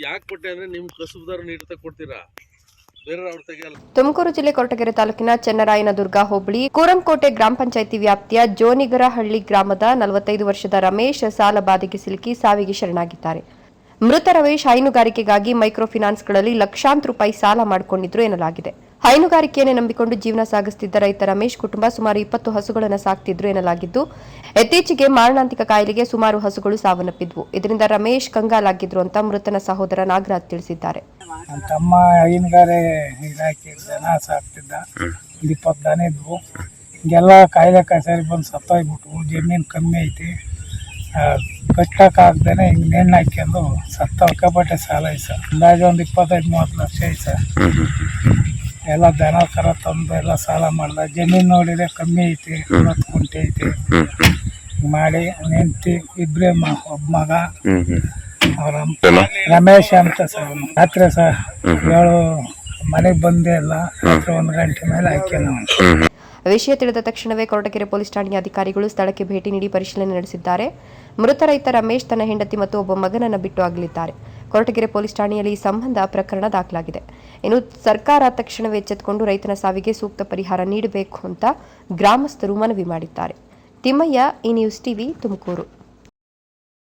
ಯಾಕೆ ಕೊಟ್ಟೆ ಅಂದ್ರೆ ನಿಮ್ ಕಸುಬುದಾರ ನೀಡ್ತಾ ಕೊಡ್ತೀರಾ, ಬೇರೆ ಅವ್ರ ತೆಗೆಯಲ್ಲ. ತುಮಕೂರು ಜಿಲ್ಲೆ ಕೊರಟಗೆರೆ ತಾಲೂಕಿನ ಚೆನ್ನರಾಯನದುರ್ಗ ಹೋಬಳಿ ಕೂರಂಕೋಟೆ ಗ್ರಾಮ ಪಂಚಾಯಿತಿ ವ್ಯಾಪ್ತಿಯ ಜೋನಿಗರಹಳ್ಳಿ ಗ್ರಾಮದ 45 ವರ್ಷದ ರಮೇಶ್ ಸಾಲ ಬಾಧೆಗೆ ಸಿಲುಕಿ ಸಾವಿಗೆ ಶರಣಾಗಿದ್ದಾರೆ. ಮೃತ ರಮೇಶ್ ಹೈನುಗಾರಿಕೆಗಾಗಿ ಮೈಕ್ರೋ ಫಿನಾನ್ಸ್ಗಳಲ್ಲಿ ಲಕ್ಷಾಂತರ ರೂಪಾಯಿ ಸಾಲ ಮಾಡಿಕೊಂಡಿದ್ರು ಎನ್ನಲಾಗಿದೆ. ಹೈನುಗಾರಿಕೆಯನ್ನೇ ನಂಬಿಕೊಂಡು ಜೀವನ ಸಾಗಿಸುತ್ತಿದ್ದ ರೈತ ರಮೇಶ್ ಕುಟುಂಬ ಸುಮಾರು 20 ಹಸುಗಳನ್ನು ಸಾಕ್ತಿದ್ರು ಎನ್ನಲಾಗಿದ್ದು, ಇತ್ತೀಚೆಗೆ ಮಾರಣಾಂತಿಕ ಕಾಯಿಲೆಗೆ ಸುಮಾರು ಹಸುಗಳು ಸಾವನ್ನಪ್ಪಿದ್ವು. ಇದರಿಂದ ರಮೇಶ್ ಕಂಗಾಲಾಗಿದ್ರು ಅಂತ ಮೃತನ ಸಹೋದರ ನಾಗರಾಜ್ ತಿಳಿಸಿದ್ದಾರೆ. ನನ್ನ ತಮ್ಮ ಹೈನುಗಾರೆ ಇಲಾಖೆ ದನ ಸಾಕ್ತಿದ್ದ, 20 ದನ ಇದ್ವು. ಹಿಂಗೆಲ್ಲ ಕಾಯಿಲೆ ಕಸಾರಿ ಬಂದು ಸತ್ತೋಗ್ಬಿಟ್ವು. ಜಮೀನು ಕಮ್ಮಿ ಐತಿ, ಕಟ್ಟಕ್ಕಾಗ್ದೇ ಹಿಂಗೆ ನೇಣು ಹಾಕ್ಯಂಡು ಸತ್ತಲ್ಕಪಟ್ಟೆ ಸಾಲ ಐಸ ಅಂದಾಜು ಒಂದು 25-30 ಲಕ್ಷ ಐಸ. ಎಲ್ಲ ದನ ಕರ ತಂದು ಎಲ್ಲ ಸಾಲ ಮಾಡ್ದ. ಜಮೀನು ನೋಡಿದ್ರೆ ಕಮ್ಮಿ ಐತಿ, 10 ಗುಂಟೆ ಐತಿ. ಮಾಡಿ ನೆಂಟಿ ಇಬ್ಬರೇ ಒಬ್ಬ ಮಗ, ಅವ್ರ ರಮೇಶ್ ಅಂತ ಸರ್. ರಾತ್ರಿ ಸರ್ 7 ಮನೆಗೆ ಬಂದೇ ಇಲ್ಲ. ರಾತ್ರಿ 1 ಗಂಟೆ ಮೇಲೆ ಹಾಕ್ಯ ನಾವು. ವಿಷಯ ತಿಳಿದ ತಕ್ಷಣವೇ ಕೊರಟಗೆರೆ ಪೊಲೀಸ್ ಠಾಣೆಯ ಅಧಿಕಾರಿಗಳು ಸ್ಥಳಕ್ಕೆ ಭೇಟಿ ನೀಡಿ ಪರಿಶೀಲನೆ ನಡೆಸಿದ್ದಾರೆ. ಮೃತ ರೈತ ರಮೇಶ್ ತನ್ನ ಹೆಂಡತಿ ಮತ್ತು ಒಬ್ಬ ಮಗನನ್ನು ಬಿಟ್ಟು ಅಗಲಿದ್ದಾರೆ. ಕೊರಟಗೆರೆ ಪೊಲೀಸ್ ಠಾಣೆಯಲ್ಲಿ ಈ ಸಂಬಂಧ ಪ್ರಕರಣ ದಾಖಲಾಗಿದೆ. ಇನ್ನು ಸರ್ಕಾರ ತಕ್ಷಣವೇ ಎಚ್ಚೆತ್ತುಕೊಂಡು ರೈತನ ಸಾವಿಗೆ ಸೂಕ್ತ ಪರಿಹಾರ ನೀಡಬೇಕು ಅಂತ ಗ್ರಾಮಸ್ಥರು ಮನವಿ ಮಾಡಿದ್ದಾರೆ. ತಿಮ್ಮಯ್ಯ, ಈ ನ್ಯೂಸ್ ಟಿವಿ, ತುಮಕೂರು.